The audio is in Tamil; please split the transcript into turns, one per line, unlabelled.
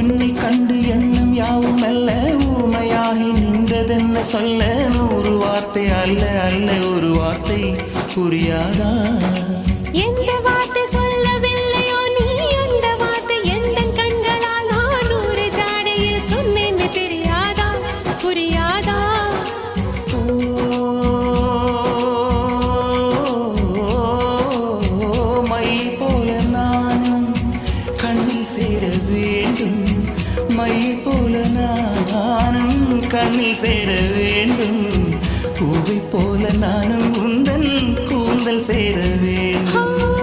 என்னை கண்டு எண்ணம் யாவும் அல்ல ஊமையாகி நின்றதென்ன சொல்ல 100 வார்த்தை அல்ல அல்ல ஒரு வார்த்தை புரியாதா
எந்த வார்த்தை சொல்லவில்லையோ நீ அந்த வார்த்தை எந்த கண்களால் நான் 100 ஜாடையில் சொன்னேன்னு தெரியாதா புரியாதா
மை போல நானும் கண்ணில் சேர வேண்டும் மை போல நானும் கண்ணில் சேர வேண்டும் பூவை போல நானும் உந்தன் கூந்தல் சேர வேண்டும்